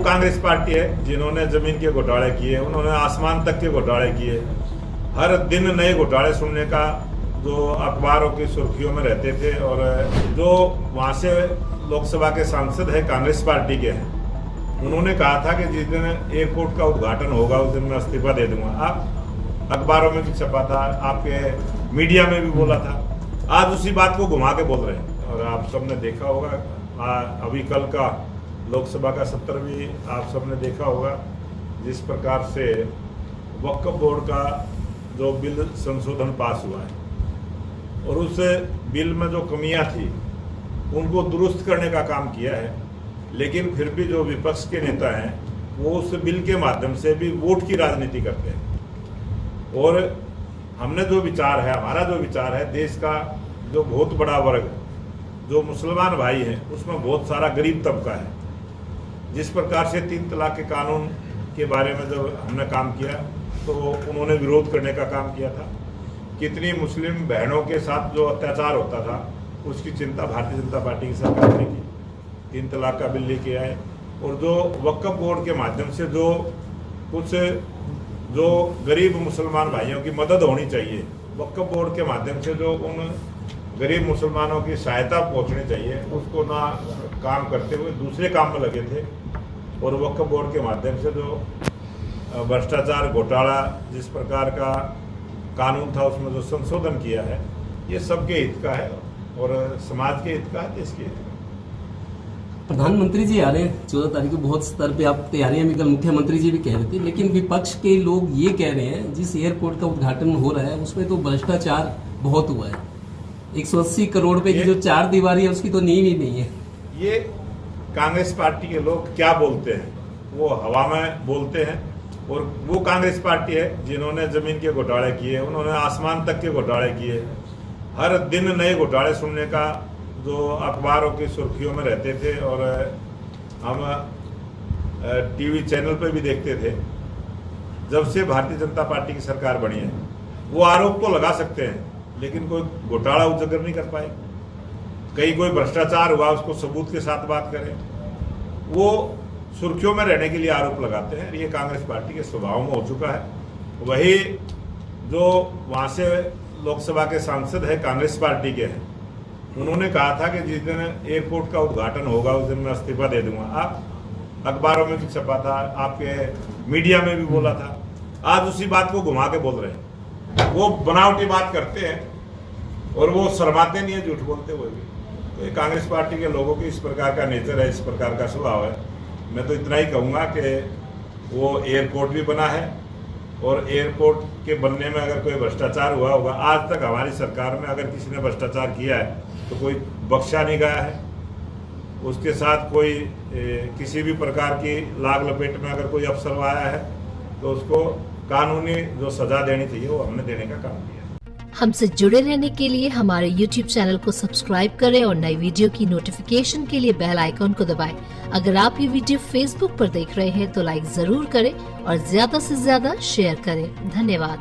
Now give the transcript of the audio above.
Congress party है जिन्होंने जमीन के घोटाले किए, उन्होंने आसमान तक के घोटाले किए। हर दिन नए घोटाले सुनने का जो अखबारों की सुर्खियों में रहते थे। और जो वहाँ से लोकसभा के सांसद है कांग्रेस पार्टी के हैं, उन्होंने कहा था कि जिस दिन एयरपोर्ट का उद्घाटन होगा उस दिन मैं इस्तीफा दे दूंगा। आप अखबारों में भी छपा था, आपके मीडिया में भी बोला था। आज उसी बात को घुमा के बोल रहे हैं। और आप सबने देखा होगा, अभी कल का लोकसभा का सत्र भी आप सबने देखा होगा, जिस प्रकार से वक्फ बोर्ड का जो बिल संशोधन पास हुआ है और उस बिल में जो कमियां थी उनको दुरुस्त करने का काम किया है। लेकिन फिर भी जो विपक्ष के नेता हैं वो उस बिल के माध्यम से भी वोट की राजनीति करते हैं। और हमने जो विचार है, हमारा जो विचार है, देश का जो बहुत बड़ा वर्ग जो मुसलमान भाई हैं उसमें बहुत सारा गरीब तबका है। जिस प्रकार से 3 तलाक के कानून के बारे में जब हमने काम किया तो उन्होंने विरोध करने का काम किया था। कितनी मुस्लिम बहनों के साथ जो अत्याचार होता था उसकी चिंता भारतीय जनता पार्टी की सरकार ने की। 3 तलाक का बिल लेके आए। और जो वक्फ बोर्ड के माध्यम से जो कुछ जो गरीब मुसलमान भाइयों की मदद होनी चाहिए, वक्फ बोर्ड के माध्यम से जो उन गरीब मुसलमानों की सहायता पहुंचनी चाहिए, उसको ना काम करते हुए दूसरे काम में लगे थे। और वक्फ बोर्ड के माध्यम से जो भ्रष्टाचार घोटाला जिस प्रकार का कानून था उसमें जो संशोधन किया है, ये सबके हित का है और समाज के हित का है, देश के हित का। प्रधानमंत्री जी आ रहे हैं 14 तारीख को, बहुत स्तर पे आप तैयारियां भी कर, मुख्यमंत्री जी भी कह रहे थे, लेकिन विपक्ष के लोग ये कह रहे हैं जिस एयरपोर्ट का उद्घाटन हो रहा है उसमें तो भ्रष्टाचार बहुत हुआ है। 180 करोड़ रुपए की जो 4 दीवारी है उसकी तो नींव ही नहीं है। ये कांग्रेस पार्टी के लोग क्या बोलते हैं, वो हवा में बोलते हैं। और वो कांग्रेस पार्टी है जिन्होंने जमीन के घोटाले किए, उन्होंने आसमान तक के घोटाले किए। हर दिन नए घोटाले सुनने का जो अखबारों की सुर्खियों में रहते थे और हम टीवी चैनल पे भी देखते थे। जब से भारतीय जनता पार्टी की सरकार बनी है वो आरोप तो लगा सकते हैं लेकिन कोई घोटाला उजागर नहीं कर पाए। कहीं कोई भ्रष्टाचार हुआ उसको सबूत के साथ बात करें, वो सुर्खियों में रहने के लिए आरोप लगाते हैं। ये कांग्रेस पार्टी के स्वभाव में हो चुका है। वही जो वहाँ से लोकसभा के सांसद है कांग्रेस पार्टी के हैं, उन्होंने कहा था कि जिस दिन एयरपोर्ट का उद्घाटन होगा उस दिन मैं इस्तीफा दे दूंगा। आप अखबारों में भी छपा था, आपके मीडिया में भी बोला था। आज उसी बात को घुमा के बोल रहे हैं। वो बनावटी बात करते हैं और वो शर्माते नहीं है झूठ बोलते हुए भी। तो ये कांग्रेस पार्टी के लोगों की इस प्रकार का नेचर है, इस प्रकार का स्वभाव है। मैं तो इतना ही कहूँगा कि वो एयरपोर्ट भी बना है और एयरपोर्ट के बनने में अगर कोई भ्रष्टाचार हुआ होगा, आज तक हमारी सरकार में अगर किसी ने भ्रष्टाचार किया है तो कोई बख्शा नहीं गया है। उसके साथ कोई किसी भी प्रकार की लाग लपेट में अगर कोई अफसर आया है तो उसको कानूनी जो सजा देनी चाहिए वो हमने देने का काम किया। हमसे जुड़े रहने के लिए हमारे YouTube चैनल को सब्सक्राइब करें और नई वीडियो की नोटिफिकेशन के लिए बेल आइकॉन को दबाएं। अगर आप ये वीडियो Facebook पर देख रहे हैं तो लाइक जरूर करें और ज्यादा से ज्यादा शेयर करें। धन्यवाद।